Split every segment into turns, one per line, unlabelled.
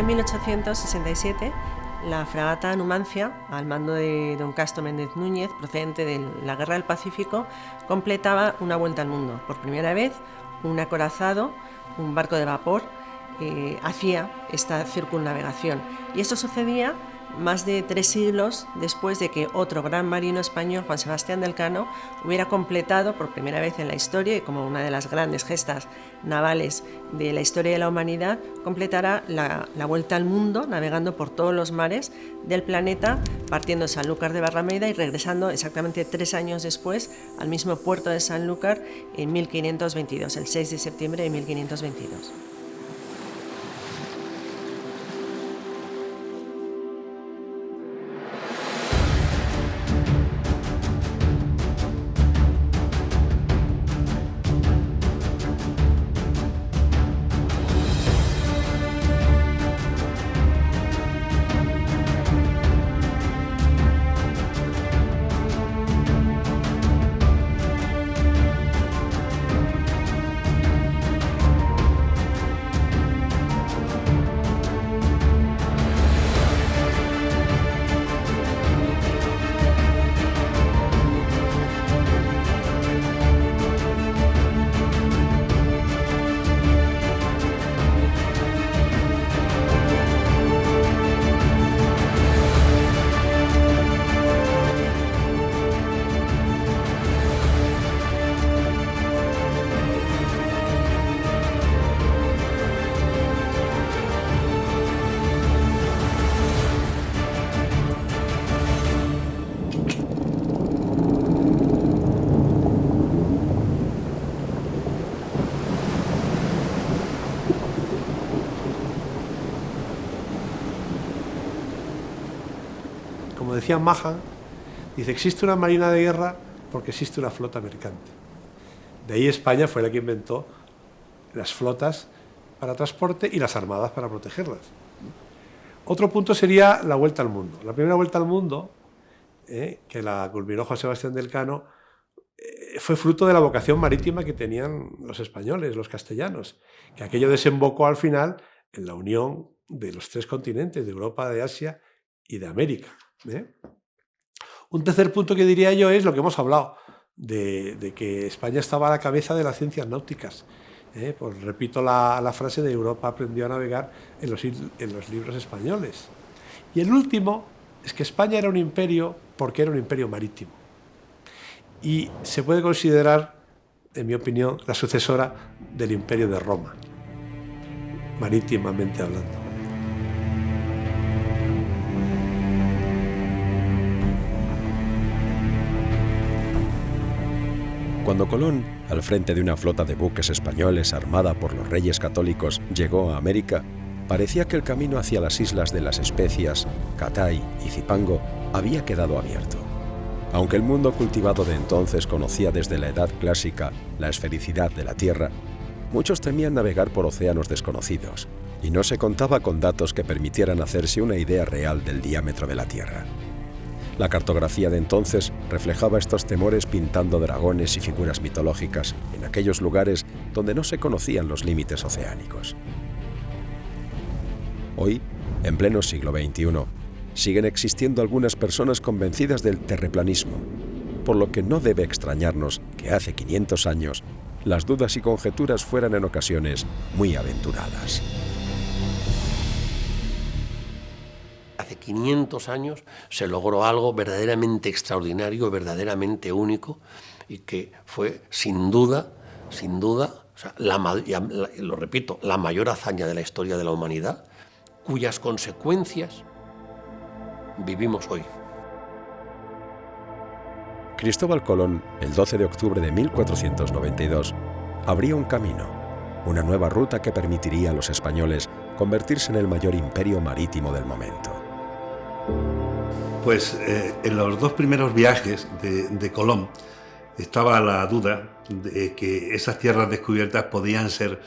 en 1867, la fragata Numancia, al mando de don Castro Méndez Núñez, procedente de la Guerra del Pacífico, completaba una vuelta al mundo. Por primera vez, un acorazado, un barco de vapor, hacía esta circunnavegación. Y esto sucedía más de 3 siglos después de que otro gran marino español, Juan Sebastián de Elcano, hubiera completado por primera vez en la historia, y como una de las grandes gestas navales de la historia de la humanidad, completara la vuelta al mundo, navegando por todos los mares del planeta, partiendo de Sanlúcar de Barrameda y regresando exactamente 3 años después al mismo puerto de Sanlúcar en 1522, el 6 de septiembre de 1522.
Como decía Mahan, dice, existe una marina de guerra porque existe una flota mercante. De ahí España fue la que inventó las flotas para transporte y las armadas para protegerlas. Otro punto sería la vuelta al mundo. La primera vuelta al mundo, que la culminó Juan Sebastián de Elcano, fue fruto de la vocación marítima que tenían los españoles, los castellanos, que aquello desembocó al final en la unión de los 3 continentes, de Europa, de Asia y de América. Un tercer punto que diría yo es lo que hemos hablado, de que España estaba a la cabeza de las ciencias náuticas. Pues repito la frase de Europa aprendió a navegar en los libros españoles. Y el último es que España era un imperio porque era un imperio marítimo. Y se puede considerar, en mi opinión, la sucesora del imperio de Roma, marítimamente hablando.
Cuando Colón, al frente de una flota de buques españoles armada por los reyes católicos, llegó a América, parecía que el camino hacia las islas de las Especias, Catay y Zipango había quedado abierto. Aunque el mundo cultivado de entonces conocía desde la Edad Clásica la esfericidad de la Tierra, muchos temían navegar por océanos desconocidos, y no se contaba con datos que permitieran hacerse una idea real del diámetro de la Tierra. La cartografía de entonces reflejaba estos temores pintando dragones y figuras mitológicas en aquellos lugares donde no se conocían los límites oceánicos. Hoy, en pleno siglo XXI, siguen existiendo algunas personas convencidas del terraplanismo, por lo que no debe extrañarnos que hace 500 años las dudas y conjeturas fueran en ocasiones muy aventuradas.
Hace 500 años se logró algo verdaderamente extraordinario, verdaderamente único, y que fue sin duda, o sea, lo repito, la mayor hazaña de la historia de la humanidad, cuyas consecuencias vivimos hoy.
Cristóbal Colón, el 12 de octubre de 1492, abría un camino, una nueva ruta que permitiría a los españoles convertirse en el mayor imperio marítimo del momento.
Pues en los 2 primeros viajes de Colón estaba la duda de que esas tierras descubiertas podían ser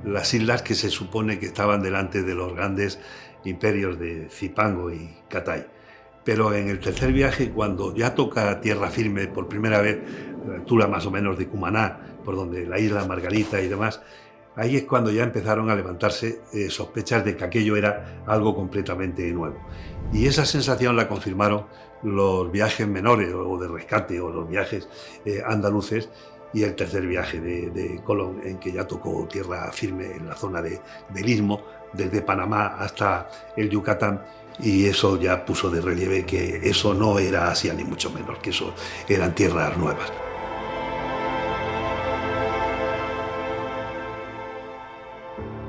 las islas que se supone que estaban delante de los grandes imperios de Zipango y Catay. Pero en el tercer viaje, cuando ya toca tierra firme por primera vez, a la altura más o menos de Cumaná, por donde la isla Margarita y demás, Ahí es cuando ya empezaron a levantarse sospechas de que aquello era algo completamente nuevo. Y esa sensación la confirmaron los viajes menores o de rescate o los viajes andaluces y el tercer viaje de Colón, en que ya tocó tierra firme en la zona del Istmo, desde Panamá hasta el Yucatán, y eso ya puso de relieve que eso no era Asia ni mucho menos, que eso eran tierras nuevas.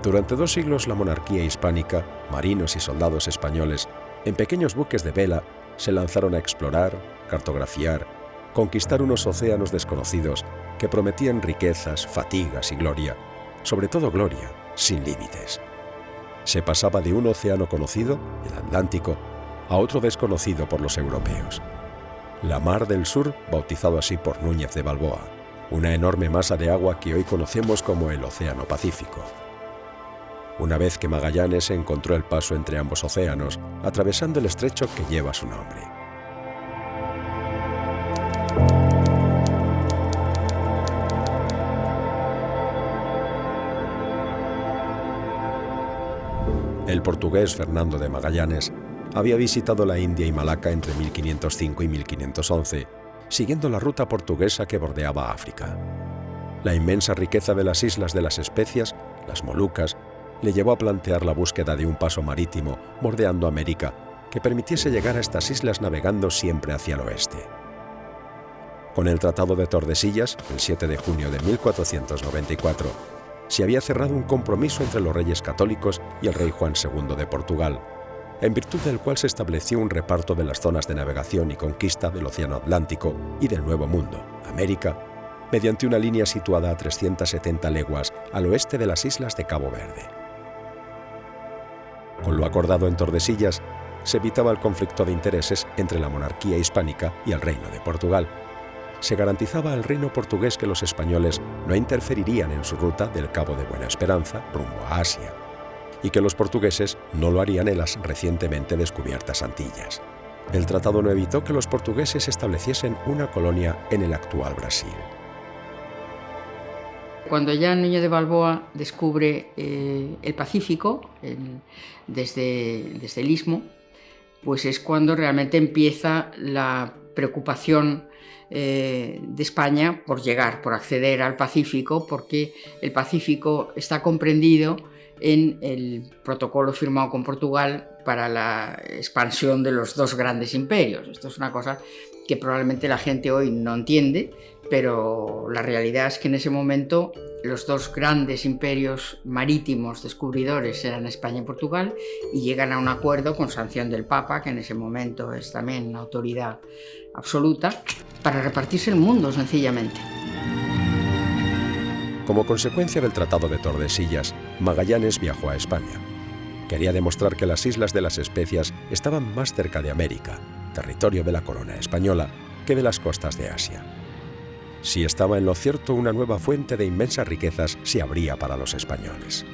Durante 2 siglos la monarquía hispánica, marinos y soldados españoles, en pequeños buques de vela, se lanzaron a explorar, cartografiar, conquistar unos océanos desconocidos que prometían riquezas, fatigas y gloria, sobre todo gloria, sin límites. Se pasaba de un océano conocido, el Atlántico, a otro desconocido por los europeos. La Mar del Sur, bautizado así por Núñez de Balboa, una enorme masa de agua que hoy conocemos como el Océano Pacífico. Una vez que Magallanes encontró el paso entre ambos océanos, atravesando el estrecho que lleva su nombre. El portugués Fernando de Magallanes había visitado la India y Malaca entre 1505 y 1511, siguiendo la ruta portuguesa que bordeaba África. La inmensa riqueza de las islas de las Especias, las Molucas, le llevó a plantear la búsqueda de un paso marítimo bordeando América que permitiese llegar a estas islas navegando siempre hacia el oeste. Con el Tratado de Tordesillas, el 7 de junio de 1494, se había cerrado un compromiso entre los reyes católicos y el rey Juan II de Portugal, en virtud del cual se estableció un reparto de las zonas de navegación y conquista del Océano Atlántico y del Nuevo Mundo, América, mediante una línea situada a 370 leguas al oeste de las islas de Cabo Verde. Con lo acordado en Tordesillas, se evitaba el conflicto de intereses entre la monarquía hispánica y el Reino de Portugal. Se garantizaba al reino portugués que los españoles no interferirían en su ruta del Cabo de Buena Esperanza rumbo a Asia, y que los portugueses no lo harían en las recientemente descubiertas Antillas. El tratado no evitó que los portugueses estableciesen una colonia en el actual Brasil.
Cuando ya Núñez de Balboa descubre el Pacífico desde el Istmo, pues es cuando realmente empieza la preocupación de España por llegar, por acceder al Pacífico, porque el Pacífico está comprendido en el protocolo firmado con Portugal para la expansión de los dos grandes imperios. Esto es una cosa que probablemente la gente hoy no entiende, pero la realidad es que en ese momento los dos grandes imperios marítimos descubridores eran España y Portugal, y llegan a un acuerdo con sanción del Papa, que en ese momento es también una autoridad absoluta, para repartirse el mundo sencillamente.
Como consecuencia del Tratado de Tordesillas, Magallanes viajó a España. Quería demostrar que las Islas de las Especias estaban más cerca de América, territorio de la corona española, que de las costas de Asia. Si estaba en lo cierto, una nueva fuente de inmensas riquezas se abría para los españoles.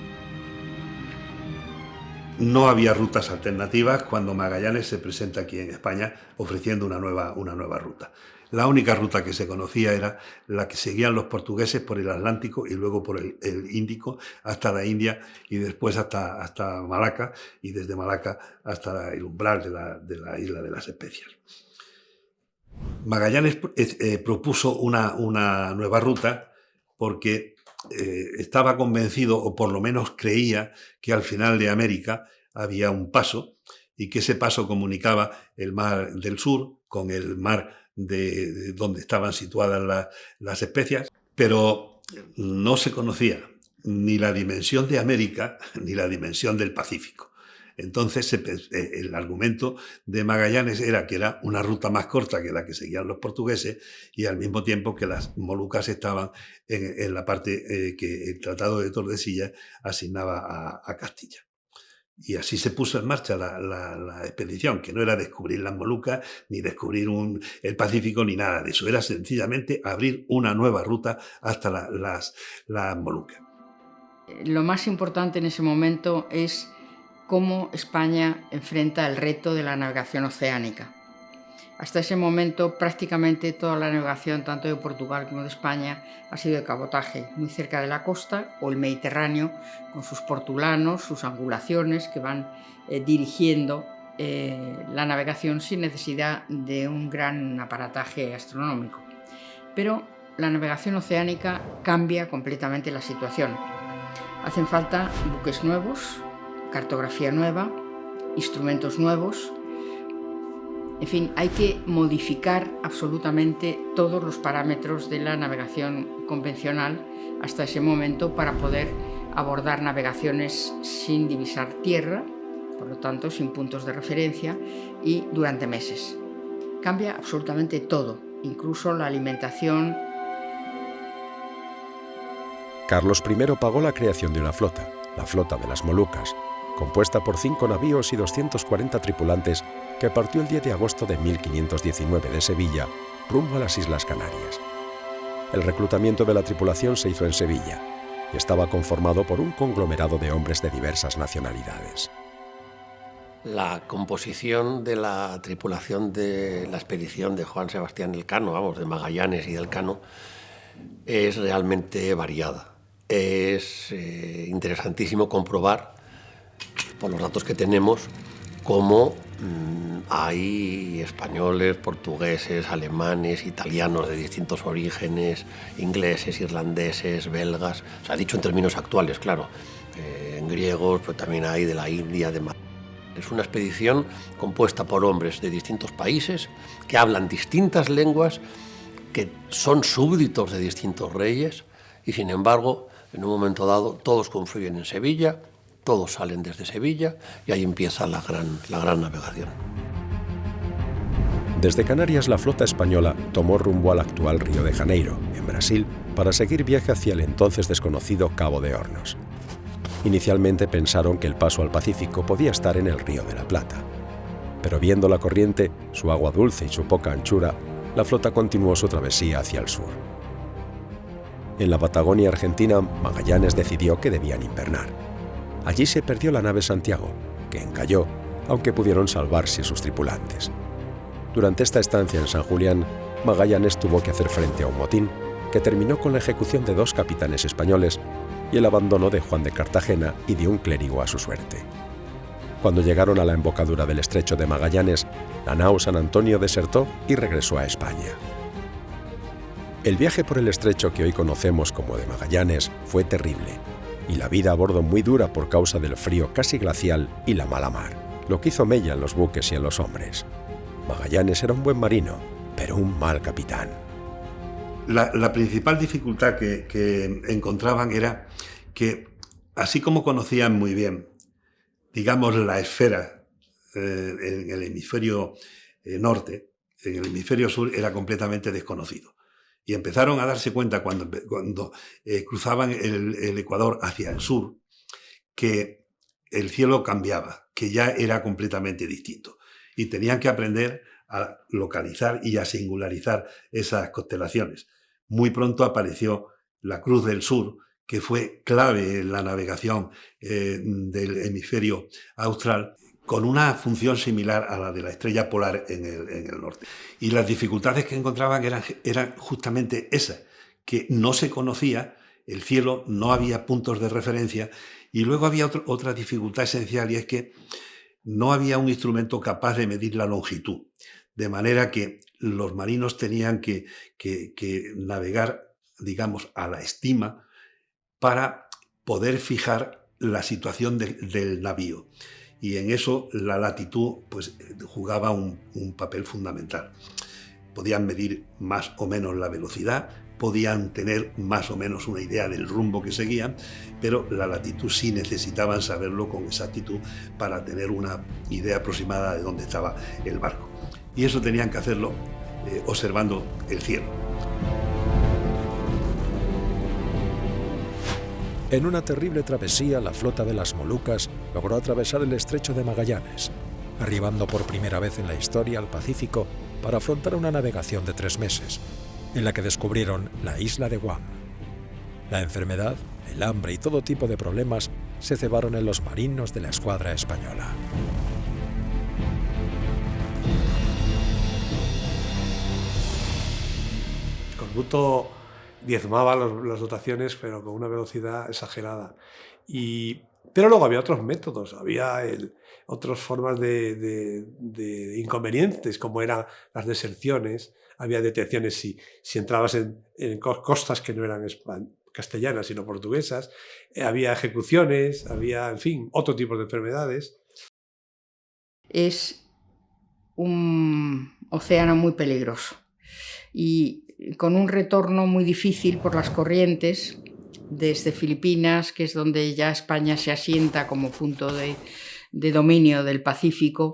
No había rutas alternativas cuando Magallanes se presenta aquí en España ofreciendo una nueva ruta. La única ruta que se conocía era la que seguían los portugueses por el Atlántico y luego por el Índico hasta la India y después hasta Malaca, y desde Malaca hasta el umbral de la isla de las Especias. Magallanes propuso una nueva ruta porque estaba convencido, o por lo menos creía, que al final de América había un paso y que ese paso comunicaba el mar del sur con el mar de donde estaban situadas las Especias, pero no se conocía ni la dimensión de América ni la dimensión del Pacífico. Entonces el argumento de Magallanes era que era una ruta más corta que la que seguían los portugueses, y al mismo tiempo que las Molucas estaban en la parte que el Tratado de Tordesillas asignaba a Castilla. Y así se puso en marcha la expedición, que no era descubrir las Molucas, ni descubrir el Pacífico, ni nada de eso. Era sencillamente abrir una nueva ruta hasta las Molucas.
Lo más importante en ese momento es cómo España enfrenta el reto de la navegación oceánica. Hasta ese momento prácticamente toda la navegación, tanto de Portugal como de España, ha sido de cabotaje, muy cerca de la costa, o el Mediterráneo, con sus portulanos, sus angulaciones que van dirigiendo la navegación sin necesidad de un gran aparataje astronómico. Pero la navegación oceánica cambia completamente la situación. Hacen falta buques nuevos, cartografía nueva, instrumentos nuevos. En fin, hay que modificar absolutamente todos los parámetros de la navegación convencional hasta ese momento para poder abordar navegaciones sin divisar tierra, por lo tanto sin puntos de referencia, y durante meses. Cambia absolutamente todo, incluso la alimentación.
Carlos I pagó la creación de una flota, la Flota de las Molucas, compuesta por 5 navíos y 240 tripulantes, que partió el 10 de agosto de 1519 de Sevilla, rumbo a las Islas Canarias. El reclutamiento de la tripulación se hizo en Sevilla y estaba conformado por un conglomerado de hombres de diversas nacionalidades.
La composición de la tripulación de la expedición de Juan Sebastián Elcano, de Magallanes y de Elcano, es realmente variada. Es interesantísimo comprobar, por los datos que tenemos, cómo hay españoles, portugueses, alemanes, italianos de distintos orígenes, ingleses, irlandeses, belgas, se ha dicho en términos actuales, claro, en griegos, pero también hay de la India, de Mar. Es una expedición compuesta por hombres de distintos países que hablan distintas lenguas, que son súbditos de distintos reyes y, sin embargo, en un momento dado todos confluyen en Sevilla, todos salen desde Sevilla y ahí empieza la gran navegación.
Desde Canarias, la flota española tomó rumbo al actual Río de Janeiro, en Brasil, para seguir viaje hacia el entonces desconocido Cabo de Hornos. Inicialmente pensaron que el paso al Pacífico podía estar en el Río de la Plata, pero viendo la corriente, su agua dulce y su poca anchura, la flota continuó su travesía hacia el sur. En la Patagonia argentina, Magallanes decidió que debían invernar. Allí se perdió la nave Santiago, que encalló, aunque pudieron salvarse sus tripulantes. Durante esta estancia en San Julián, Magallanes tuvo que hacer frente a un motín que terminó con la ejecución de 2 capitanes españoles y el abandono de Juan de Cartagena y de un clérigo a su suerte. Cuando llegaron a la embocadura del estrecho de Magallanes, la nao San Antonio desertó y regresó a España. El viaje por el estrecho que hoy conocemos como de Magallanes fue terrible, y la vida a bordo muy dura por causa del frío casi glacial y la mala mar, lo que hizo mella en los buques y en los hombres. Magallanes era un buen marino, pero un mal capitán.
La principal dificultad que encontraban era que, así como conocían muy bien, digamos, la esfera en el hemisferio norte, en el hemisferio sur era completamente desconocido. Y empezaron a darse cuenta cuando cruzaban el Ecuador hacia el sur, que el cielo cambiaba, que ya era completamente distinto. Y tenían que aprender a localizar y a singularizar esas constelaciones. Muy pronto apareció la Cruz del Sur, que fue clave en la navegación del hemisferio austral, con una función similar a la de la estrella polar en el norte. Y las dificultades que encontraban eran justamente esas, que no se conocía el cielo, no había puntos de referencia, y luego había otra dificultad esencial, y es que no había un instrumento capaz de medir la longitud, de manera que los marinos tenían que navegar, digamos, a la estima para poder fijar la situación del navío. Y en eso la latitud pues, jugaba un papel fundamental. Podían medir más o menos la velocidad, podían tener más o menos una idea del rumbo que seguían, pero la latitud sí necesitaban saberlo con exactitud para tener una idea aproximada de dónde estaba el barco. Y eso tenían que hacerlo observando el cielo.
En una terrible travesía, la flota de las Molucas logró atravesar el estrecho de Magallanes, arribando por primera vez en la historia al Pacífico para afrontar una navegación de 3 meses, en la que descubrieron la isla de Guam. La enfermedad, el hambre y todo tipo de problemas se cebaron en los marinos de la escuadra española.
tributo diezmaba las dotaciones, pero con una velocidad exagerada. Pero luego había otros métodos, había otras formas de inconvenientes, como eran las deserciones, había detenciones si entrabas en costas que no eran castellanas, sino portuguesas, había ejecuciones, había, en fin, otro tipo de enfermedades.
Es un océano muy peligroso y con un retorno muy difícil por las corrientes desde Filipinas, que es donde ya España se asienta como punto de dominio del Pacífico.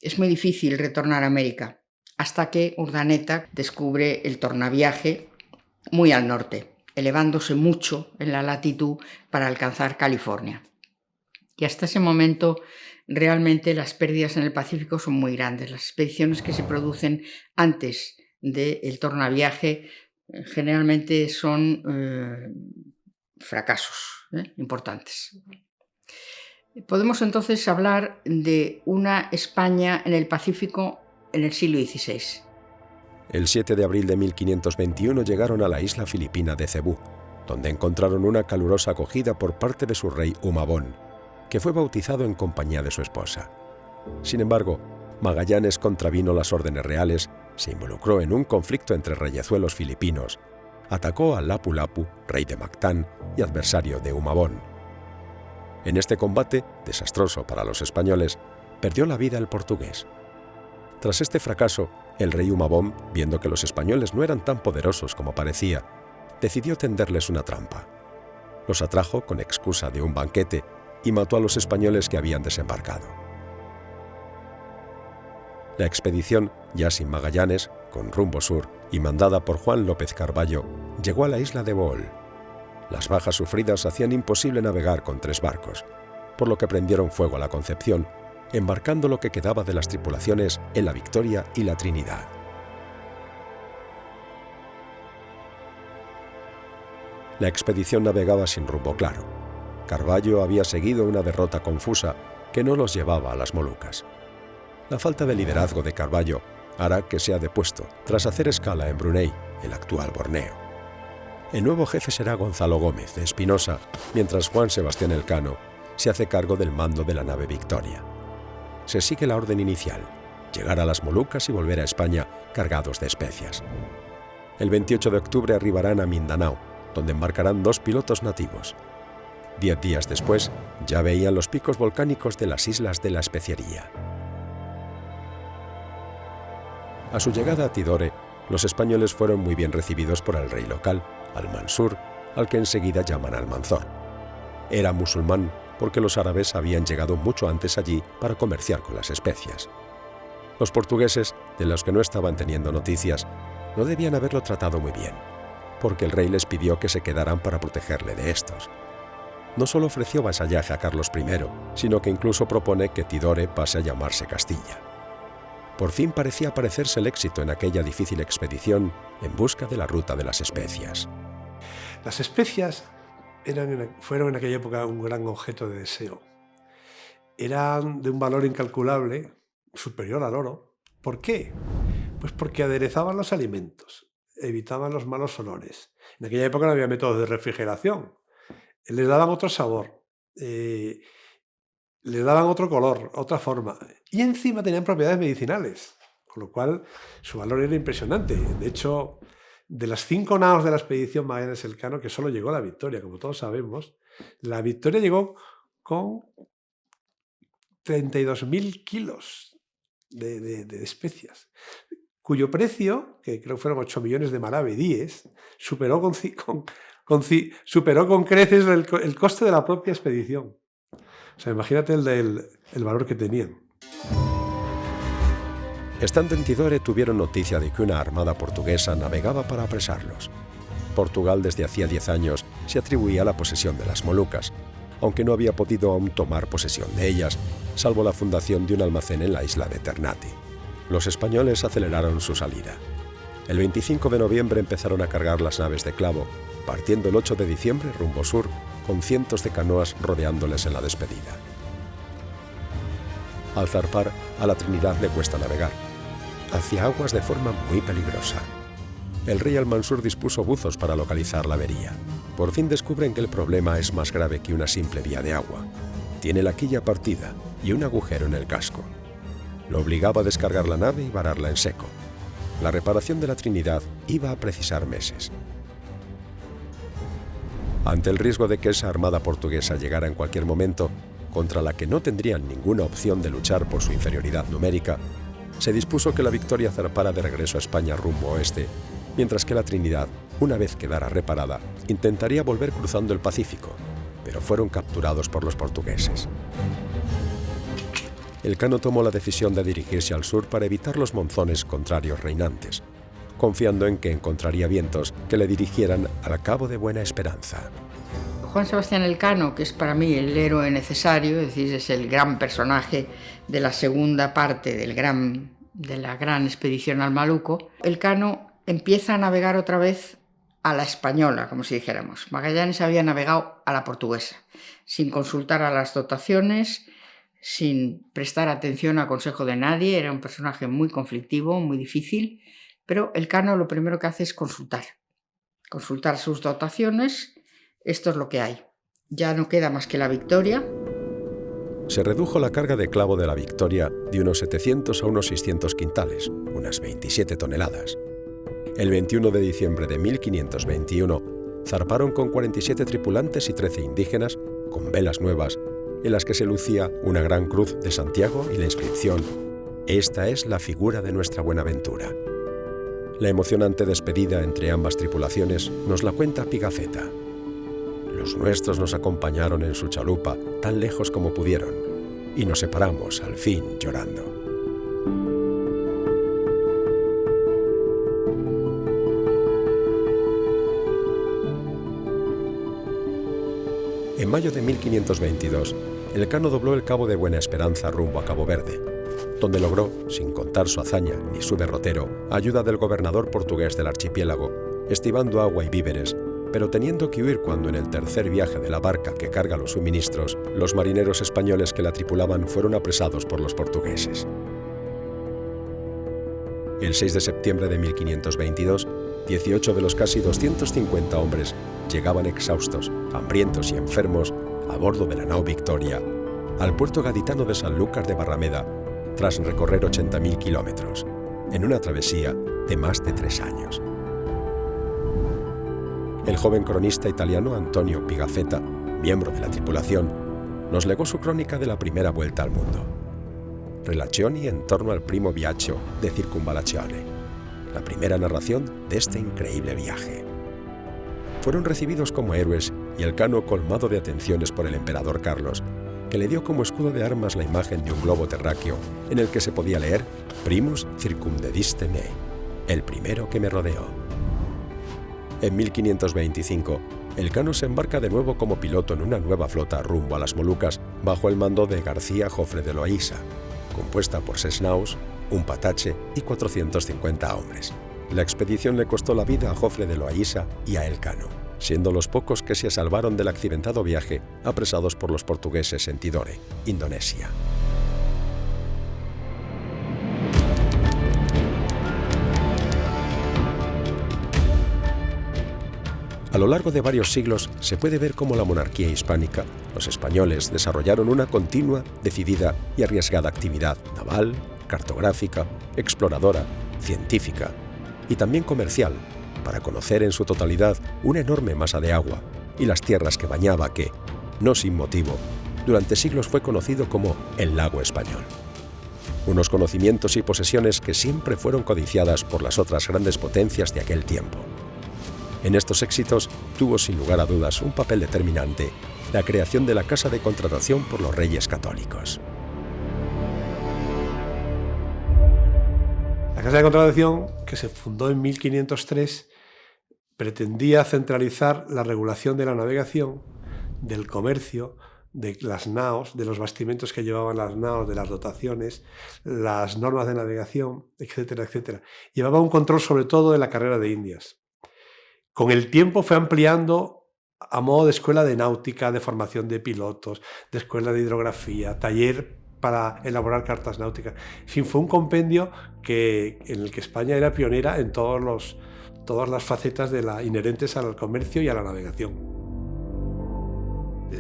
Es muy difícil retornar a América, hasta que Urdaneta descubre el tornaviaje muy al norte, elevándose mucho en la latitud para alcanzar California. Y hasta ese momento realmente las pérdidas en el Pacífico son muy grandes. Las expediciones que se producen antes del tornaviaje generalmente son fracasos importantes. Podemos entonces hablar de una España en el Pacífico en el siglo XVI.
El 7 de abril de 1521 llegaron a la isla filipina de Cebú, donde encontraron una calurosa acogida por parte de su rey Humabón, que fue bautizado en compañía de su esposa. Sin embargo, Magallanes contravino las órdenes reales, se involucró en un conflicto entre reyezuelos filipinos, atacó a Lapu-Lapu, rey de Mactán y adversario de Humabón. En este combate, desastroso para los españoles, perdió la vida el portugués. Tras este fracaso, el rey Humabón, viendo que los españoles no eran tan poderosos como parecía, decidió tenderles una trampa. Los atrajo con excusa de un banquete y mató a los españoles que habían desembarcado. La expedición, ya sin Magallanes, con rumbo sur y mandada por Juan López Carballo, llegó a la isla de Bohol. Las bajas sufridas hacían imposible navegar con 3 barcos, por lo que prendieron fuego a la Concepción, embarcando lo que quedaba de las tripulaciones en la Victoria y la Trinidad. La expedición navegaba sin rumbo claro. Carballo había seguido una derrota confusa que no los llevaba a las Molucas. La falta de liderazgo de Carballo hará que sea depuesto tras hacer escala en Brunei, el actual Borneo. El nuevo jefe será Gonzalo Gómez de Espinosa, mientras Juan Sebastián Elcano se hace cargo del mando de la nave Victoria. Se sigue la orden inicial, llegar a las Molucas y volver a España cargados de especias. El 28 de octubre arribarán a Mindanao, donde embarcarán 2 pilotos nativos. 10 días después, ya veían los picos volcánicos de las Islas de la Especiería. A su llegada a Tidore, los españoles fueron muy bien recibidos por el rey local, Al-Mansur, al que enseguida llaman Almanzor. Era musulmán porque los árabes habían llegado mucho antes allí para comerciar con las especias. Los portugueses, de los que no estaban teniendo noticias, no debían haberlo tratado muy bien, porque el rey les pidió que se quedaran para protegerle de estos. No solo ofreció vasallaje a Carlos I, sino que incluso propone que Tidore pase a llamarse Castilla. Por fin parecía parecerse el éxito en aquella difícil expedición en busca de la ruta de las especias.
Las especias fueron en aquella época un gran objeto de deseo. Eran de un valor incalculable, superior al oro. ¿Por qué? Pues porque aderezaban los alimentos, evitaban los malos olores. En aquella época no había métodos de refrigeración. Les daban otro sabor, les daban otro color, otra forma. Y encima tenían propiedades medicinales, con lo cual su valor era impresionante. De hecho, de las 5 naos de la expedición Magallanes-Elcano, que solo llegó la Victoria, como todos sabemos, la Victoria llegó con 32.000 kilos de especias, cuyo precio, que creo que fueron 8 millones de maravedíes, superó con creces el coste de la propia expedición. O sea, imagínate el valor que tenían.
Estando en Tidore tuvieron noticia de que una armada portuguesa navegaba para apresarlos. Portugal desde hacía 10 años se atribuía la posesión de las Molucas, aunque no había podido aún tomar posesión de ellas, salvo la fundación de un almacén en la isla de Ternate. Los españoles aceleraron su salida. El 25 de noviembre empezaron a cargar las naves de clavo, partiendo el 8 de diciembre rumbo sur, con cientos de canoas rodeándoles en la despedida. Al zarpar, a la Trinidad le cuesta navegar, hacia aguas de forma muy peligrosa. el rey Al-Mansur dispuso buzos para localizar la avería. Por fin descubren que el problema es más grave que una simple vía de agua. Tiene la quilla partida y un agujero en el casco. Lo obligaba a descargar la nave y vararla en seco. La reparación de la Trinidad iba a precisar meses. Ante el riesgo de que esa armada portuguesa llegara en cualquier momento, contra la que no tendrían ninguna opción de luchar por su inferioridad numérica, se dispuso que la Victoria zarpara de regreso a España rumbo oeste, mientras que la Trinidad, una vez quedara reparada, intentaría volver cruzando el Pacífico, pero fueron capturados por los portugueses. Elcano tomó la decisión de dirigirse al sur para evitar los monzones contrarios reinantes, confiando en que encontraría vientos que le dirigieran al Cabo de Buena Esperanza.
Juan Sebastián Elcano, que es para mí el héroe necesario, es decir, es el gran personaje de la segunda parte de la gran expedición al Maluco, Elcano empieza a navegar otra vez a la española, como si dijéramos. Magallanes había navegado a la portuguesa, sin consultar a las dotaciones, sin prestar atención a consejo de nadie. Era un personaje muy conflictivo, muy difícil, pero Elcano lo primero que hace es consultar sus dotaciones. Esto es lo que hay. Ya no queda más que la Victoria.
Se redujo la carga de clavo de la Victoria de unos 700 a unos 600 quintales, unas 27 toneladas. El 21 de diciembre de 1521 zarparon con 47 tripulantes y 13 indígenas, con velas nuevas, en las que se lucía una gran cruz de Santiago y la inscripción: «Esta es la figura de nuestra Buenaventura». La emocionante despedida entre ambas tripulaciones nos la cuenta Pigafetta. Los nuestros nos acompañaron en su chalupa tan lejos como pudieron, y nos separamos al fin llorando. En mayo de 1522, Elcano dobló el Cabo de Buena Esperanza rumbo a Cabo Verde, donde logró, sin contar su hazaña ni su derrotero, ayuda del gobernador portugués del archipiélago, estivando agua y víveres, pero teniendo que huir cuando en el tercer viaje de la barca que carga los suministros, los marineros españoles que la tripulaban fueron apresados por los portugueses. El 6 de septiembre de 1522, 18 de los casi 250 hombres llegaban exhaustos, hambrientos y enfermos a bordo de la nao Victoria al puerto gaditano de Sanlúcar de Barrameda, tras recorrer 80.000 kilómetros, en una travesía de más de 3 años. El joven cronista italiano Antonio Pigafetta, miembro de la tripulación, nos legó su crónica de la primera vuelta al mundo. Relazioni en torno al primo viaggio de circunvallazione, la primera narración de este increíble viaje. Fueron recibidos como héroes y Elcano colmado de atenciones por el emperador Carlos, que le dio como escudo de armas la imagen de un globo terráqueo en el que se podía leer «Primus circumdediste me», el primero que me rodeó. En 1525, Elcano se embarca de nuevo como piloto en una nueva flota rumbo a las Molucas bajo el mando de García Jofre de Loaysa, compuesta por 6 naos, un patache y 450 hombres. La expedición le costó la vida a Jofre de Loaysa y a Elcano, siendo los pocos que se salvaron del accidentado viaje apresados por los portugueses en Tidore, Indonesia. A lo largo de varios siglos se puede ver cómo la monarquía hispánica, los españoles, desarrollaron una continua, decidida y arriesgada actividad naval, cartográfica, exploradora, científica y también comercial, para conocer en su totalidad una enorme masa de agua y las tierras que bañaba que, no sin motivo, durante siglos fue conocido como el Lago Español. Unos conocimientos y posesiones que siempre fueron codiciadas por las otras grandes potencias de aquel tiempo. En estos éxitos tuvo sin lugar a dudas un papel determinante la creación de la Casa de Contratación por los Reyes Católicos.
La Casa de Contratación, que se fundó en 1503, pretendía centralizar la regulación de la navegación, del comercio, de las naos, de los bastimentos que llevaban las naos, de las dotaciones, las normas de navegación, etcétera, etcétera. Llevaba un control sobre todo de la carrera de Indias. Con el tiempo fue ampliando a modo de escuela de náutica, de formación de pilotos, de escuela de hidrografía, taller para elaborar cartas náuticas. En fin, fue un compendio en el que España era pionera en todos todas las facetas inherentes al comercio y a la navegación.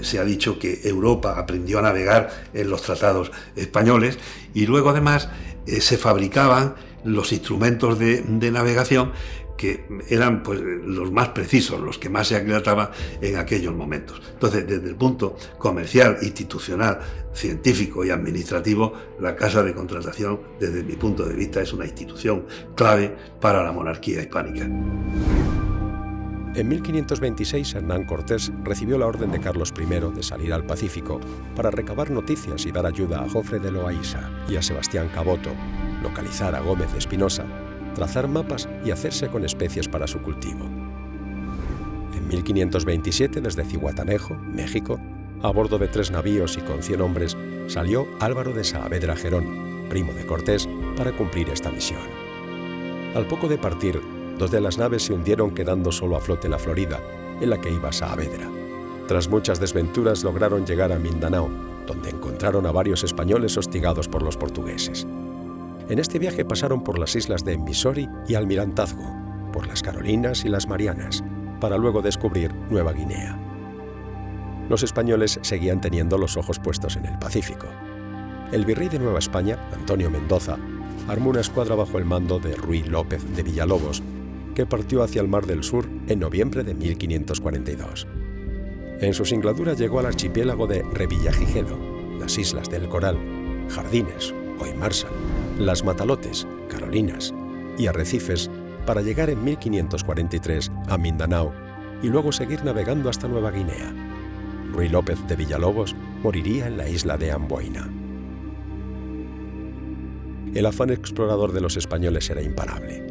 Se ha dicho que Europa aprendió a navegar en los tratados españoles y luego además se fabricaban los instrumentos de navegación que eran pues los más precisos, los que más se acreditaban en aquellos momentos. Entonces, desde el punto comercial, institucional, científico y administrativo, la Casa de Contratación, desde mi punto de vista, es una institución clave para la monarquía hispánica.
En 1526, Hernán Cortés recibió la orden de Carlos I de salir al Pacífico para recabar noticias y dar ayuda a Jofre de Loaísa y a Sebastián Caboto, localizar a Gómez de Espinosa, trazar mapas y hacerse con especies para su cultivo. En 1527, desde Zihuatanejo, México, a bordo de 3 navíos y con 100 hombres, salió Álvaro de Saavedra Gerón, primo de Cortés, para cumplir esta misión. Al poco de partir, 2 de las naves se hundieron, quedando solo a flote la Florida, en la que iba Saavedra. Tras muchas desventuras lograron llegar a Mindanao, donde encontraron a varios españoles hostigados por los portugueses. En este viaje pasaron por las islas de Missouri y Almirantazgo, por las Carolinas y las Marianas, para luego descubrir Nueva Guinea. Los españoles seguían teniendo los ojos puestos en el Pacífico. El virrey de Nueva España, Antonio Mendoza, armó una escuadra bajo el mando de Ruy López de Villalobos, que partió hacia el Mar del Sur en noviembre de 1542. En su singladura llegó al archipiélago de Revillagigedo, las Islas del Coral, Jardines, hoy Marshall, las Matalotes, Carolinas y Arrecifes, para llegar en 1543 a Mindanao y luego seguir navegando hasta Nueva Guinea. Ruy López de Villalobos moriría en la isla de Amboina. El afán explorador de los españoles era imparable.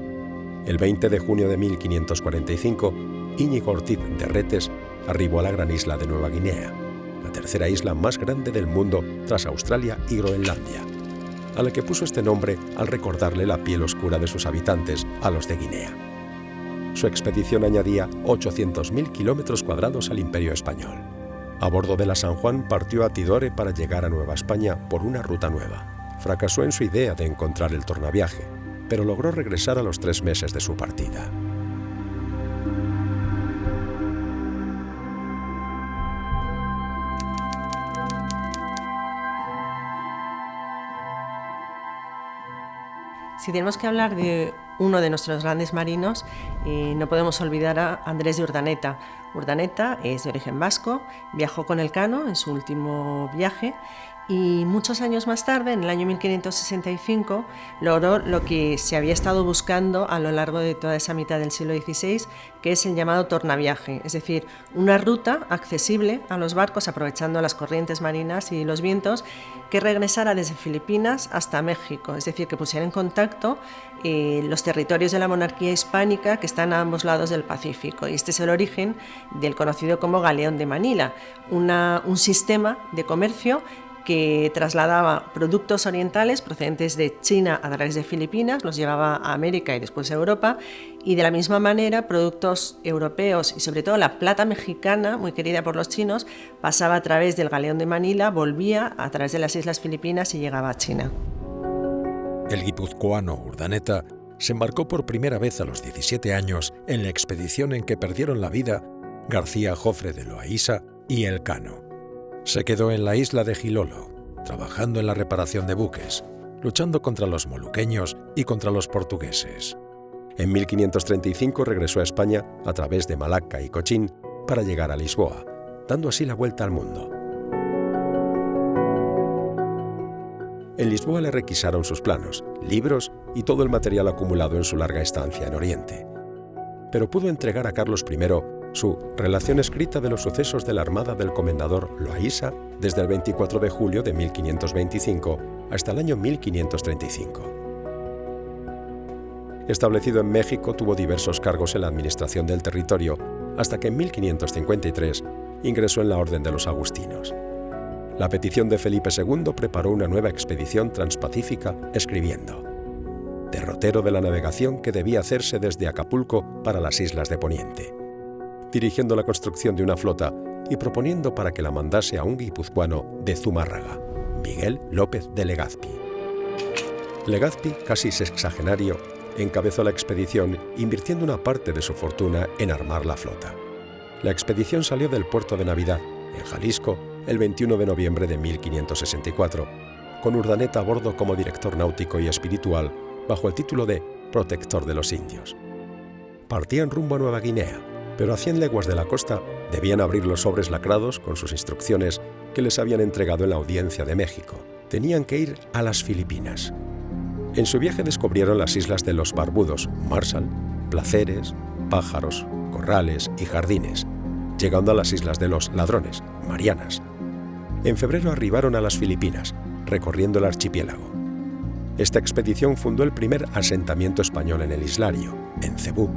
El 20 de junio de 1545, Íñigo Ortiz de Retes arribó a la gran isla de Nueva Guinea, la tercera isla más grande del mundo tras Australia y Groenlandia, a la que puso este nombre al recordarle la piel oscura de sus habitantes a los de Guinea. Su expedición añadía 800.000 kilómetros cuadrados al Imperio Español. A bordo de la San Juan partió a Tidore para llegar a Nueva España por una ruta nueva. Fracasó en su idea de encontrar el tornaviaje, pero logró regresar a los 3 meses de su partida.
Si tenemos que hablar de uno de nuestros grandes marinos, no podemos olvidar a Andrés de Urdaneta. Urdaneta es de origen vasco, viajó con Elcano en su último viaje y muchos años más tarde, en el año 1565, logró lo que se había estado buscando a lo largo de toda esa mitad del siglo XVI, que es el llamado tornaviaje, es decir, una ruta accesible a los barcos aprovechando las corrientes marinas y los vientos, que regresara desde Filipinas hasta México, es decir, que pusiera en contacto los territorios de la monarquía hispánica que están a ambos lados del Pacífico. Y este es el origen del conocido como Galeón de Manila, un sistema de comercio que trasladaba productos orientales procedentes de China a través de Filipinas, los llevaba a América y después a Europa, y de la misma manera productos europeos y sobre todo la plata mexicana, muy querida por los chinos, pasaba a través del Galeón de Manila, volvía a través de las Islas Filipinas y llegaba a China.
El guipuzcoano Urdaneta se embarcó por primera vez a los 17 años en la expedición en que perdieron la vida García Jofre de Loaísa y Elcano. Se quedó en la isla de Gilolo, trabajando en la reparación de buques, luchando contra los moluqueños y contra los portugueses. En 1535 regresó a España a través de Malaca y Cochín para llegar a Lisboa, dando así la vuelta al mundo. En Lisboa le requisaron sus planos, libros y todo el material acumulado en su larga estancia en Oriente. Pero pudo entregar a Carlos I su relación escrita de los sucesos de la armada del comendador Loaísa desde el 24 de julio de 1525 hasta el año 1535. Establecido en México, tuvo diversos cargos en la administración del territorio hasta que en 1553 ingresó en la Orden de los Agustinos. La petición de Felipe II preparó una nueva expedición transpacífica escribiendo: derrotero de la navegación que debía hacerse desde Acapulco para las islas de Poniente, dirigiendo la construcción de una flota y proponiendo para que la mandase a un guipuzcoano de Zumárraga, Miguel López de Legazpi. Legazpi, casi sexagenario, encabezó la expedición invirtiendo una parte de su fortuna en armar la flota. La expedición salió del puerto de Navidad, en Jalisco, el 21 de noviembre de 1564, con Urdaneta a bordo como director náutico y espiritual, bajo el título de Protector de los Indios. Partían rumbo a Nueva Guinea, pero a 100 leguas de la costa debían abrir los sobres lacrados con sus instrucciones que les habían entregado en la Audiencia de México. Tenían que ir a las Filipinas. En su viaje descubrieron las islas de los Barbudos, Marshall, Placeres, Pájaros, Corrales y Jardines, llegando a las islas de los Ladrones, Marianas. En febrero arribaron a las Filipinas, recorriendo el archipiélago. Esta expedición fundó el primer asentamiento español en el Islario, en Cebú.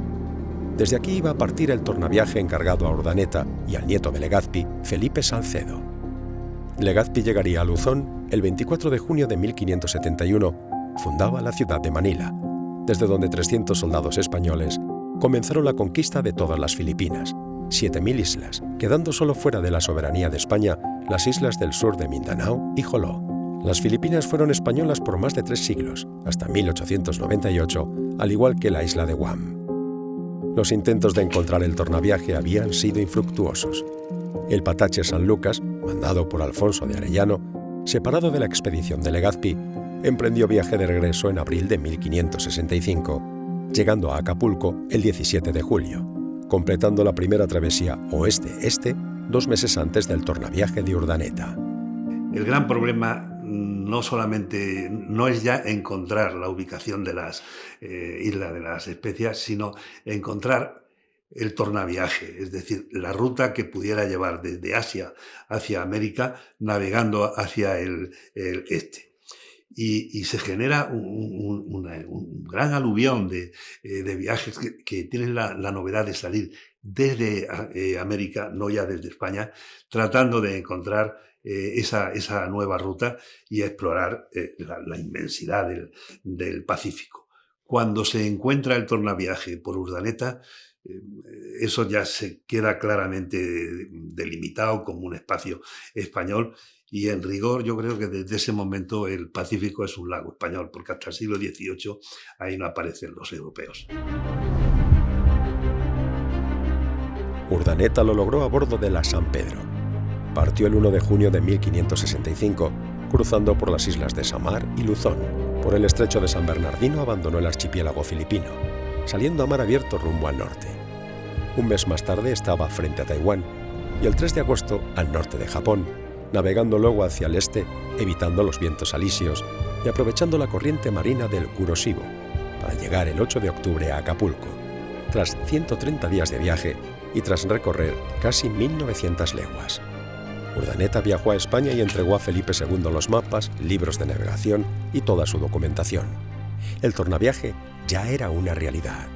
Desde aquí iba a partir el tornaviaje encargado a Urdaneta y al nieto de Legazpi, Felipe Salcedo. Legazpi llegaría a Luzón el 24 de junio de 1571, fundaba la ciudad de Manila, desde donde 300 soldados españoles comenzaron la conquista de todas las Filipinas, 7.000 islas, quedando solo fuera de la soberanía de España las islas del sur de Mindanao y Joló. Las Filipinas fueron españolas por más de 3 siglos, hasta 1898, al igual que la isla de Guam. Los intentos de encontrar el tornaviaje habían sido infructuosos. El Patache San Lucas, mandado por Alfonso de Arellano, separado de la expedición de Legazpi, emprendió viaje de regreso en abril de 1565, llegando a Acapulco el 17 de julio, completando la primera travesía oeste-este 2 meses antes del tornaviaje de Urdaneta.
El gran problema no es ya encontrar la ubicación de las islas de las Especias, sino encontrar el tornaviaje, es decir, la ruta que pudiera llevar desde Asia hacia América, navegando hacia el este. Y se genera un gran aluvión de viajes que tienen la novedad de salir desde América, no ya desde España, tratando de encontrar esa nueva ruta y explorar la inmensidad del Pacífico. Cuando se encuentra el tornaviaje por Urdaneta, eso ya se queda claramente delimitado como un espacio español, y en rigor yo creo que desde ese momento el Pacífico es un lago español, porque hasta el siglo XVIII ahí no aparecen los europeos.
Urdaneta lo logró a bordo de la San Pedro. Partió el 1 de junio de 1565, cruzando por las islas de Samar y Luzón. Por el estrecho de San Bernardino abandonó el archipiélago filipino, saliendo a mar abierto rumbo al norte. Un mes más tarde estaba frente a Taiwán y el 3 de agosto al norte de Japón, navegando luego hacia el este, evitando los vientos alisios y aprovechando la corriente marina del Kuroshio, para llegar el 8 de octubre a Acapulco, tras 130 días de viaje y tras recorrer casi 1.900 leguas. Urdaneta viajó a España y entregó a Felipe II los mapas, libros de navegación y toda su documentación. El tornaviaje ya era una realidad.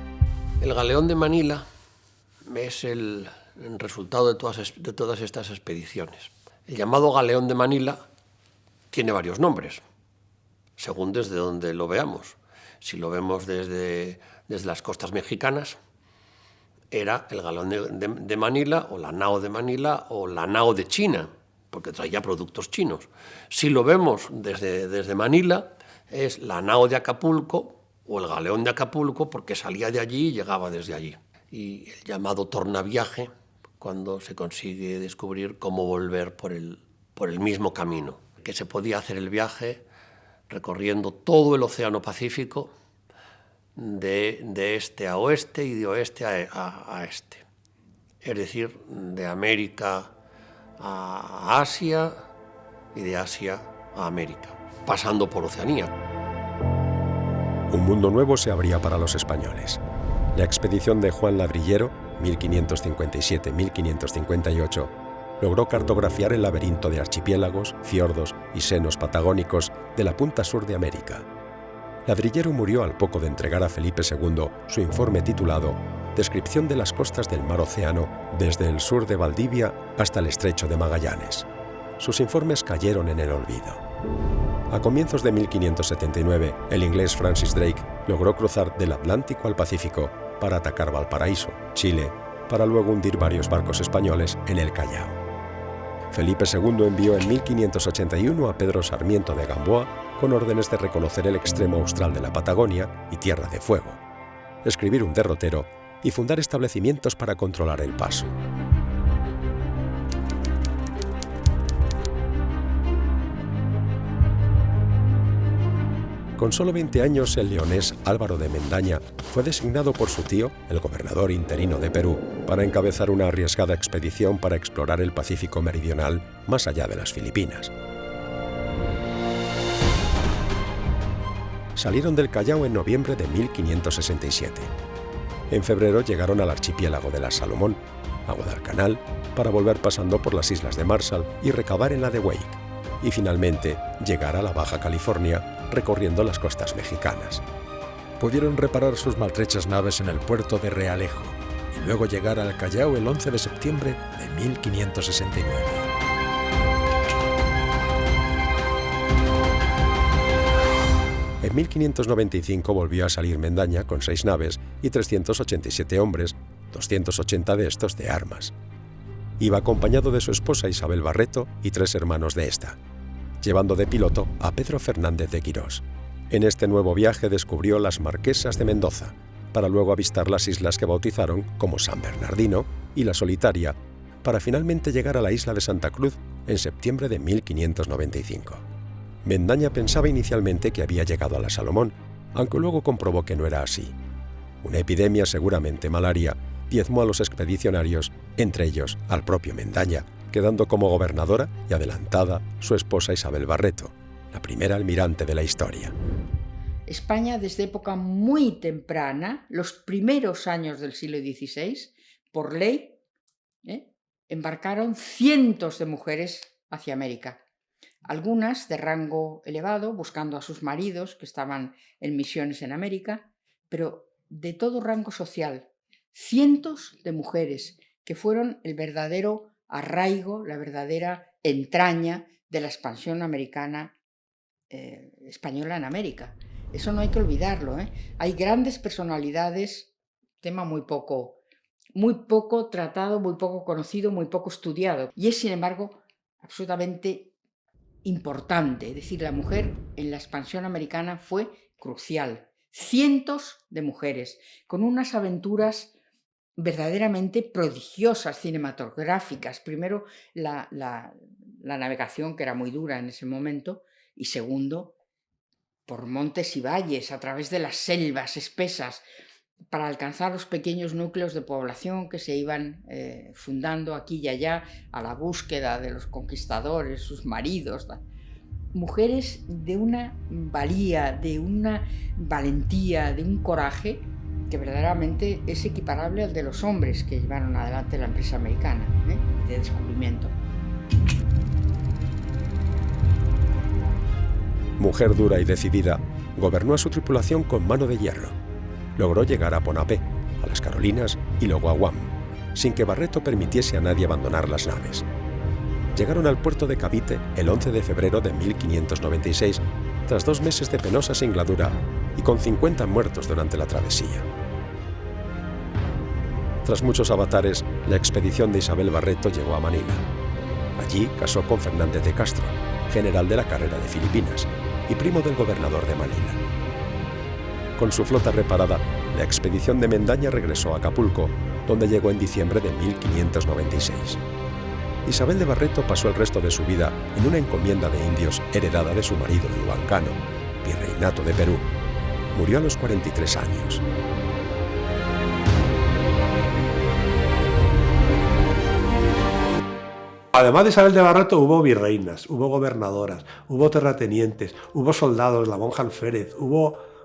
El galeón de Manila es el resultado de todas estas expediciones. El llamado galeón de Manila tiene varios nombres, según desde donde lo veamos. Si lo vemos desde las costas mexicanas, era el galeón de Manila, o la nao de Manila, o la nao de China, porque traía productos chinos. Si lo vemos desde Manila, es la nao de Acapulco, o el galeón de Acapulco, porque salía de allí y llegaba desde allí. Y el llamado tornaviaje, cuando se consigue descubrir cómo volver por el mismo camino, que se podía hacer el viaje recorriendo todo el Océano Pacífico, de este a oeste y de oeste a este. Es decir, de América a Asia y de Asia a América, pasando por Oceanía.
Un mundo nuevo se abría para los españoles. La expedición de Juan Ladrillero, 1557-1558, logró cartografiar el laberinto de archipiélagos, fiordos y senos patagónicos de la punta sur de América. Ladrillero murió al poco de entregar a Felipe II su informe titulado Descripción de las costas del Mar Océano desde el sur de Valdivia hasta el Estrecho de Magallanes. Sus informes cayeron en el olvido. A comienzos de 1579, el inglés Francis Drake logró cruzar del Atlántico al Pacífico para atacar Valparaíso, Chile, para luego hundir varios barcos españoles en el Callao. Felipe II envió en 1581 a Pedro Sarmiento de Gamboa con órdenes de reconocer el extremo austral de la Patagonia y Tierra de Fuego, escribir un derrotero y fundar establecimientos para controlar el paso. Con solo 20 años, el leonés Álvaro de Mendaña fue designado por su tío, el gobernador interino de Perú, para encabezar una arriesgada expedición para explorar el Pacífico meridional más allá de las Filipinas. Salieron del Callao en noviembre de 1567. En febrero llegaron al archipiélago de las Salomón, a Guadalcanal, para volver pasando por las islas de Marshall y recabar en la de Wake, y finalmente llegar a la Baja California recorriendo las costas mexicanas. Pudieron reparar sus maltrechas naves en el puerto de Realejo y luego llegar al Callao el 11 de septiembre de 1569. En 1595 volvió a salir Mendaña con 6 naves y 387 hombres, 280 de estos de armas. Iba acompañado de su esposa Isabel Barreto y 3 hermanos de esta, llevando de piloto a Pedro Fernández de Quirós. En este nuevo viaje descubrió las Marquesas de Mendoza, para luego avistar las islas que bautizaron como San Bernardino y La Solitaria, para finalmente llegar a la isla de Santa Cruz en septiembre de 1595. Mendaña pensaba inicialmente que había llegado a la Salomón, aunque luego comprobó que no era así. Una epidemia, seguramente malaria, diezmó a los expedicionarios, entre ellos al propio Mendaña, quedando como gobernadora y adelantada su esposa Isabel Barreto, la primera almirante de la historia.
España, desde época muy temprana, los primeros años del siglo XVI, por ley, embarcaron cientos de mujeres hacia América. Algunas de rango elevado, buscando a sus maridos que estaban en misiones en América, pero de todo rango social. Cientos de mujeres que fueron el verdadero arraigo, la verdadera entraña de la expansión americana, española en América. Eso no hay que olvidarlo, ¿eh? Hay grandes personalidades, tema muy poco tratado, muy poco conocido, muy poco estudiado, y es, sin embargo, absolutamente importante. Es decir, la mujer en la expansión americana fue crucial. Cientos de mujeres, con unas aventuras verdaderamente prodigiosas, cinematográficas. Primero, la navegación, que era muy dura en ese momento, y segundo, por montes y valles, a través de las selvas espesas, para alcanzar los pequeños núcleos de población que se iban fundando aquí y allá a la búsqueda de los conquistadores, sus maridos. Mujeres de una valía, de una valentía, de un coraje que verdaderamente es equiparable al de los hombres que llevaron adelante la empresa americana de descubrimiento.
Mujer dura y decidida, gobernó a su tripulación con mano de hierro. Logró llegar a Ponape, a las Carolinas y luego a Guam, sin que Barreto permitiese a nadie abandonar las naves. Llegaron al puerto de Cavite el 11 de febrero de 1596, tras 2 meses de penosa singladura y con 50 muertos durante la travesía. Tras muchos avatares, la expedición de Isabel Barreto llegó a Manila. Allí casó con Fernández de Castro, general de la carrera de Filipinas y primo del gobernador de Manila. Con su flota reparada, la expedición de Mendaña regresó a Acapulco, donde llegó en diciembre de 1596. Isabel de Barreto pasó el resto de su vida en una encomienda de indios heredada de su marido Huancano, virreinato de Perú. Murió a los 43 años.
Además de Isabel de Barreto hubo virreinas, hubo gobernadoras, hubo terratenientes, hubo soldados, la monja Alférez, hubo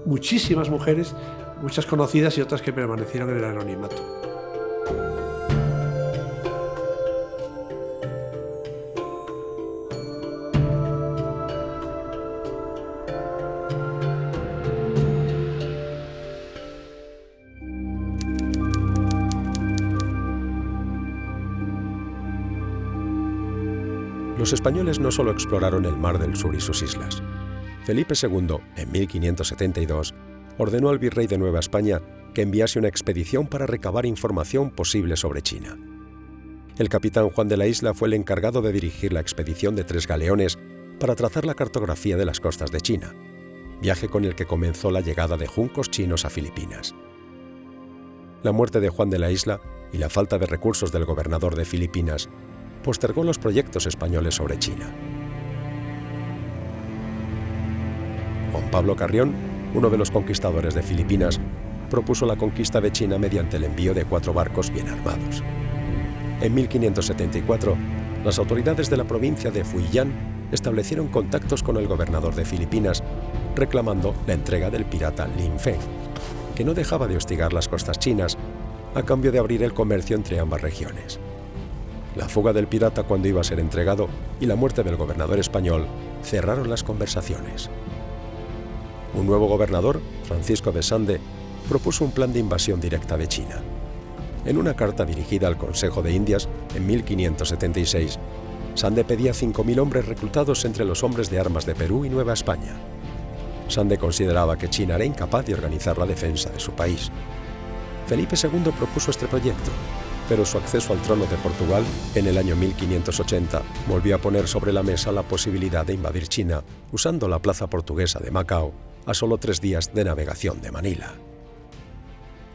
muchísimas mujeres, muchas conocidas y otras que permanecieron en el anonimato.
Los españoles no solo exploraron el Mar del Sur y sus islas. Felipe II, en 1572, ordenó al virrey de Nueva España que enviase una expedición para recabar información posible sobre China. El capitán Juan de la Isla fue el encargado de dirigir la expedición de 3 galeones para trazar la cartografía de las costas de China, viaje con el que comenzó la llegada de juncos chinos a Filipinas. La muerte de Juan de la Isla y la falta de recursos del gobernador de Filipinas postergó los proyectos españoles sobre China. Juan Pablo Carrión, uno de los conquistadores de Filipinas, propuso la conquista de China mediante el envío de 4 barcos bien armados. En 1574, las autoridades de la provincia de Fujian establecieron contactos con el gobernador de Filipinas, reclamando la entrega del pirata Lin Feng, que no dejaba de hostigar las costas chinas, a cambio de abrir el comercio entre ambas regiones. La fuga del pirata cuando iba a ser entregado y la muerte del gobernador español cerraron las conversaciones. Un nuevo gobernador, Francisco de Sande, propuso un plan de invasión directa de China. En una carta dirigida al Consejo de Indias, en 1576, Sande pedía 5.000 hombres reclutados entre los hombres de armas de Perú y Nueva España. Sande consideraba que China era incapaz de organizar la defensa de su país. Felipe II propuso este proyecto, pero su acceso al trono de Portugal en el año 1580 volvió a poner sobre la mesa la posibilidad de invadir China usando la plaza portuguesa de Macao a solo 3 días de navegación de Manila.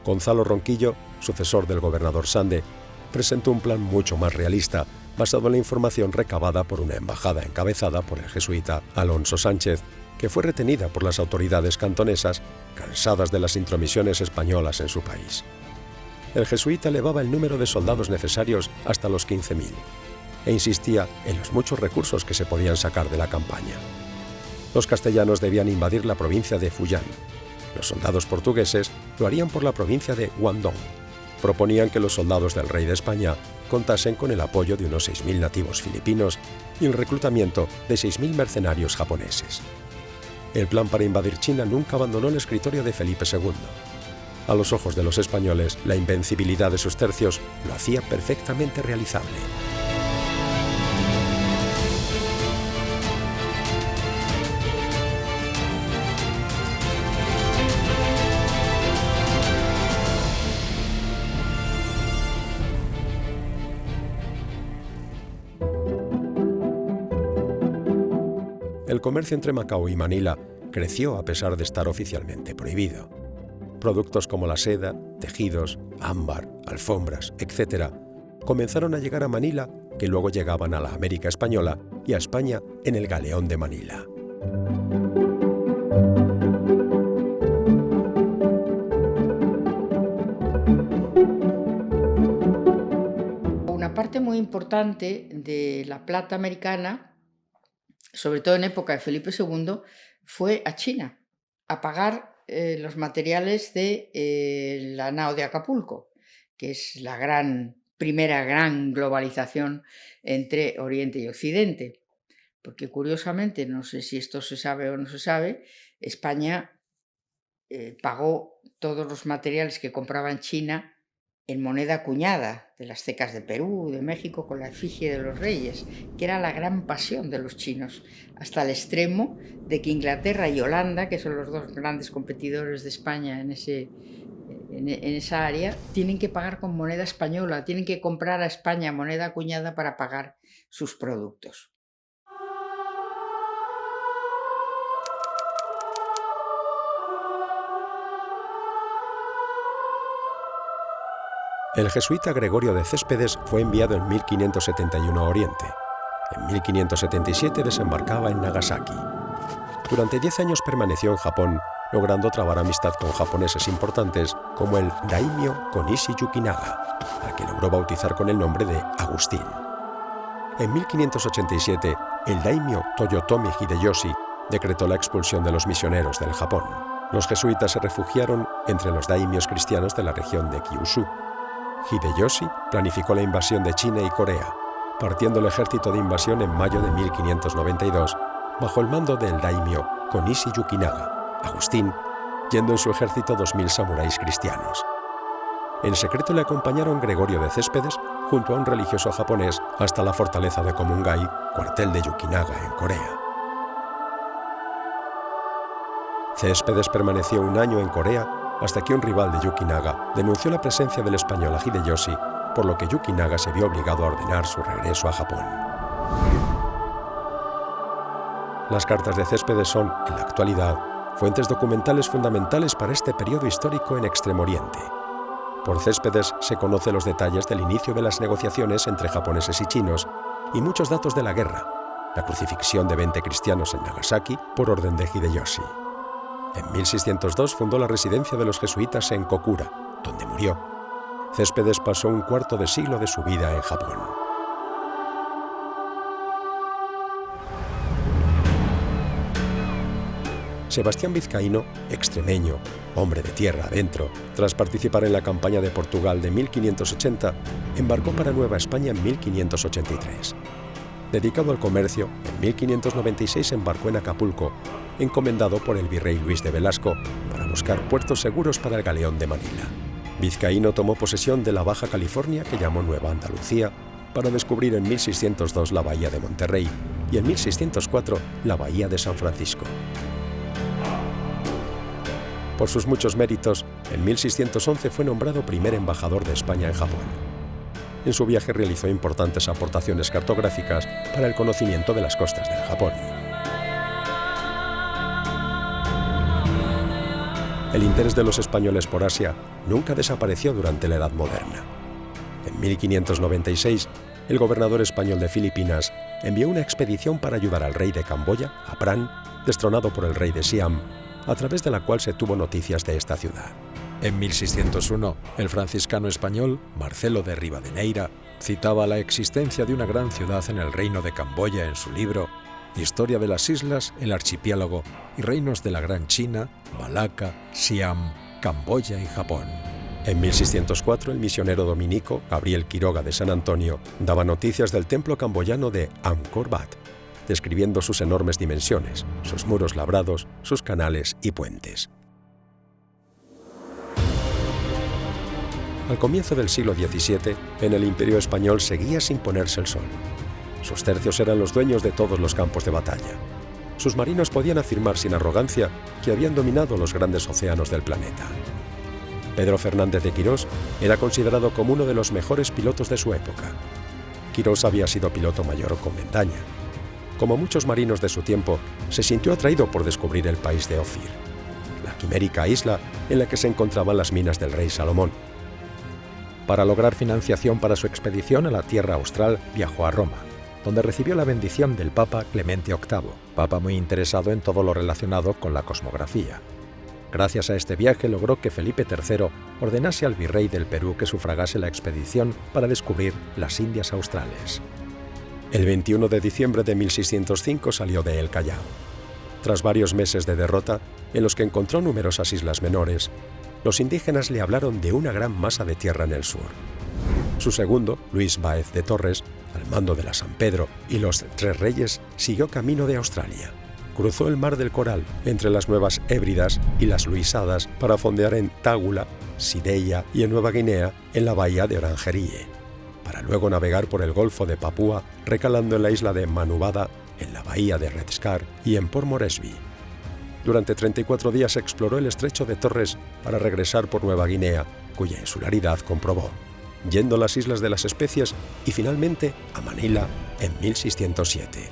Gonzalo Ronquillo, sucesor del gobernador Sande, presentó un plan mucho más realista basado en la información recabada por una embajada encabezada por el jesuita Alonso Sánchez, que fue retenida por las autoridades cantonesas, cansadas de las intromisiones españolas en su país. El jesuita elevaba el número de soldados necesarios hasta los 15.000 e insistía en los muchos recursos que se podían sacar de la campaña. Los castellanos debían invadir la provincia de Fujian. Los soldados portugueses lo harían por la provincia de Guangdong. Proponían que los soldados del rey de España contasen con el apoyo de unos 6.000 nativos filipinos y el reclutamiento de 6.000 mercenarios japoneses. El plan para invadir China nunca abandonó el escritorio de Felipe II. A los ojos de los españoles, la invencibilidad de sus tercios lo hacía perfectamente realizable. El comercio entre Macao y Manila creció a pesar de estar oficialmente prohibido. Productos como la seda, tejidos, ámbar, alfombras, etc., comenzaron a llegar a Manila, que luego llegaban a la América española y a España en el Galeón de Manila.
Una parte muy importante de la plata americana, sobre todo en época de Felipe II, fue a China, a pagar los materiales de la nao de Acapulco, que es la primera gran globalización entre Oriente y Occidente. Porque curiosamente, no sé si esto se sabe o no se sabe, España pagó todos los materiales que compraba en China en moneda acuñada, de las cecas de Perú, de México, con la efigie de los reyes, que era la gran pasión de los chinos, hasta el extremo de que Inglaterra y Holanda, que son los 2 grandes competidores de España en esa área, tienen que pagar con moneda española, tienen que comprar a España moneda acuñada para pagar sus productos.
El jesuita Gregorio de Céspedes fue enviado en 1571 a Oriente. En 1577 desembarcaba en Nagasaki. Durante 10 años permaneció en Japón, logrando trabar amistad con japoneses importantes como el daimyo Konishi Yukinaga, al que logró bautizar con el nombre de Agustín. En 1587, el daimyo Toyotomi Hideyoshi decretó la expulsión de los misioneros del Japón. Los jesuitas se refugiaron entre los daimios cristianos de la región de Kyushu. Hideyoshi planificó la invasión de China y Corea, partiendo el ejército de invasión en mayo de 1592, bajo el mando del daimyo Konishi Yukinaga, Agustín, yendo en su ejército 2.000 samuráis cristianos. En secreto le acompañaron Gregorio de Céspedes junto a un religioso japonés hasta la fortaleza de Komungai, cuartel de Yukinaga en Corea. Céspedes permaneció 1 año en Corea hasta que un rival de Yukinaga denunció la presencia del español a Hideyoshi, por lo que Yukinaga se vio obligado a ordenar su regreso a Japón. Las cartas de Céspedes son, en la actualidad, fuentes documentales fundamentales para este periodo histórico en Extremo Oriente. Por Céspedes se conocen los detalles del inicio de las negociaciones entre japoneses y chinos y muchos datos de la guerra, la crucifixión de 20 cristianos en Nagasaki por orden de Hideyoshi. En 1602 fundó la residencia de los jesuitas en Kokura, donde murió. Céspedes pasó un cuarto de siglo de su vida en Japón. Sebastián Vizcaíno, extremeño, hombre de tierra adentro, tras participar en la campaña de Portugal de 1580, embarcó para Nueva España en 1583. Dedicado al comercio, en 1596 embarcó en Acapulco, encomendado por el virrey Luis de Velasco para buscar puertos seguros para el galeón de Manila. Vizcaíno tomó posesión de la Baja California, que llamó Nueva Andalucía, para descubrir en 1602 la bahía de Monterrey y en 1604 la bahía de San Francisco. Por sus muchos méritos, en 1611 fue nombrado primer embajador de España en Japón. En su viaje realizó importantes aportaciones cartográficas para el conocimiento de las costas del Japón. El interés de los españoles por Asia nunca desapareció durante la Edad Moderna. En 1596, el gobernador español de Filipinas envió una expedición para ayudar al rey de Camboya, Apran, destronado por el rey de Siam, a través de la cual se tuvo noticias de esta ciudad. En 1601, el franciscano español Marcelo de Rivadeneira citaba la existencia de una gran ciudad en el reino de Camboya en su libro Historia de las Islas, el Archipiélago y Reinos de la Gran China, Malaca, Siam, Camboya y Japón. En 1604, el misionero dominico Gabriel Quiroga de San Antonio daba noticias del templo camboyano de Angkor Wat, describiendo sus enormes dimensiones, sus muros labrados, sus canales y puentes. Al comienzo del siglo XVII, en el Imperio español seguía sin ponerse el sol. Sus tercios eran los dueños de todos los campos de batalla. Sus marinos podían afirmar sin arrogancia que habían dominado los grandes océanos del planeta. Pedro Fernández de Quirós era considerado como uno de los mejores pilotos de su época. Quirós había sido piloto mayor con Bendaña. Como muchos marinos de su tiempo, se sintió atraído por descubrir el país de Ofir, la quimérica isla en la que se encontraban las minas del rey Salomón. Para lograr financiación para su expedición a la Tierra Austral, viajó a Roma, donde recibió la bendición del Papa Clemente VIII, papa muy interesado en todo lo relacionado con la cosmografía. Gracias a este viaje logró que Felipe III ordenase al virrey del Perú que sufragase la expedición para descubrir las Indias australes. El 21 de diciembre de 1605 salió de El Callao. Tras varios meses de derrota, en los que encontró numerosas islas menores, los indígenas le hablaron de una gran masa de tierra en el sur. Su segundo, Luis Báez de Torres, al mando de la San Pedro y los Tres Reyes, siguió camino de Australia. Cruzó el Mar del Coral entre las Nuevas Hébridas y las Luisadas para fondear en Tágula, Sideya y en Nueva Guinea en la bahía de Orangerie, para luego navegar por el Golfo de Papúa, recalando en la isla de Manubada, en la bahía de Red Scar y en Port Moresby. Durante 34 días exploró el estrecho de Torres para regresar por Nueva Guinea, cuya insularidad comprobó, yendo a las Islas de las Especias y finalmente a Manila en 1607.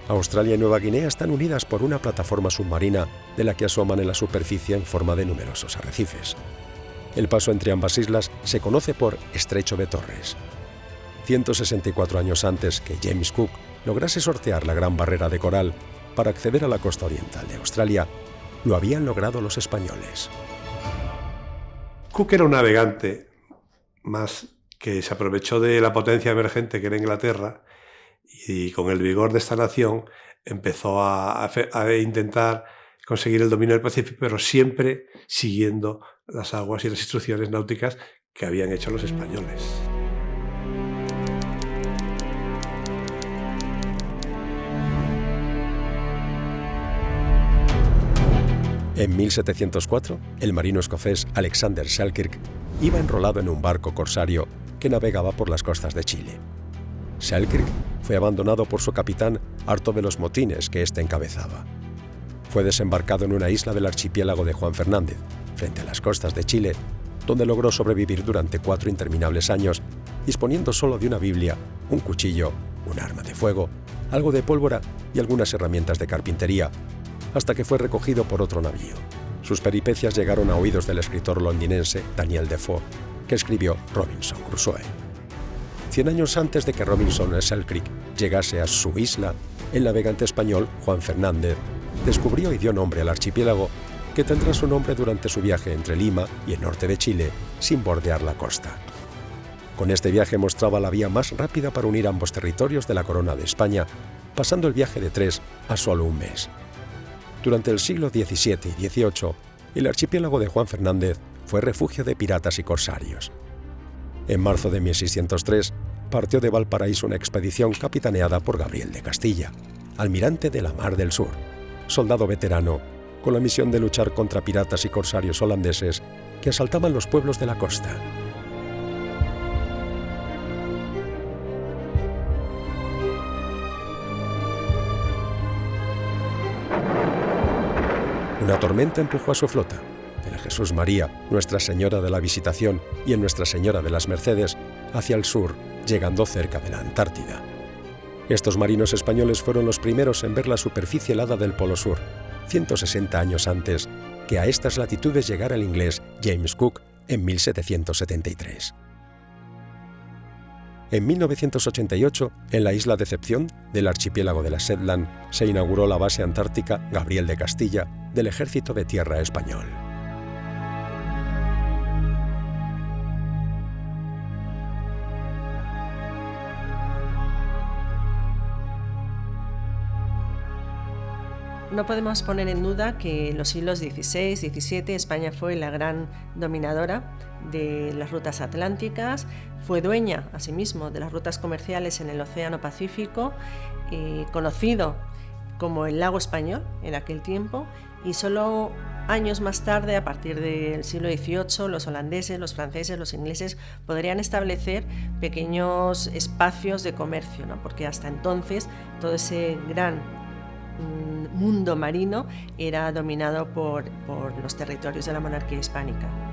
Australia y Nueva Guinea están unidas por una plataforma submarina de la que asoman en la superficie en forma de numerosos arrecifes. El paso entre ambas islas se conoce por Estrecho de Torres. 164 años antes que James Cook lograse sortear la Gran Barrera de Coral para acceder a la costa oriental de Australia, lo habían logrado los españoles.
Cook era un navegante más que se aprovechó de la potencia emergente que era Inglaterra y con el vigor de esta nación empezó a intentar conseguir el dominio del Pacífico, pero siempre siguiendo las aguas y las instrucciones náuticas que habían hecho los españoles.
En 1704, el marino escocés Alexander Selkirk iba enrolado en un barco corsario que navegaba por las costas de Chile. Selkirk fue abandonado por su capitán harto de los motines que éste encabezaba. Fue desembarcado en una isla del archipiélago de Juan Fernández, frente a las costas de Chile, donde logró sobrevivir durante 4 interminables años, disponiendo solo de una Biblia, un cuchillo, un arma de fuego algo de pólvora y algunas herramientas de carpintería, hasta que fue recogido por otro navío. Sus peripecias llegaron a oídos del escritor londinense Daniel Defoe, que escribió Robinson Crusoe. 100 años antes de que Robinson Selkirk llegase a su isla, el navegante español Juan Fernández descubrió y dio nombre al archipiélago, que tendrá su nombre durante su viaje entre Lima y el norte de Chile, sin bordear la costa. Con este viaje mostraba la vía más rápida para unir ambos territorios de la corona de España, pasando el viaje de 3 a solo un mes. Durante el siglo XVII y XVIII, el archipiélago de Juan Fernández fue refugio de piratas y corsarios. En marzo de 1603 partió de Valparaíso una expedición capitaneada por Gabriel de Castilla, almirante de la Mar del Sur, soldado veterano, con la misión de luchar contra piratas y corsarios holandeses que asaltaban los pueblos de la costa. Una tormenta empujó a su flota, el Jesús María, Nuestra Señora de la Visitación y el Nuestra Señora de las Mercedes, hacia el sur, llegando cerca de la Antártida. Estos marinos españoles fueron los primeros en ver la superficie helada del Polo Sur, 160 años antes que a estas latitudes llegara el inglés James Cook en 1773. En 1988, en la isla Decepción del archipiélago de las Shetland, se inauguró la base antártica Gabriel de Castilla del Ejército de Tierra español.
No podemos poner en duda que en los siglos XVI, XVII España fue la gran dominadora de las rutas atlánticas, fue dueña asimismo de las rutas comerciales en el Océano Pacífico, conocido como el Lago Español en aquel tiempo, y solo años más tarde, a partir del siglo XVIII, los holandeses, los franceses, los ingleses podrían establecer pequeños espacios de comercio, ¿no? Porque hasta entonces todo ese gran mundo marino era dominado por los territorios de la monarquía hispánica.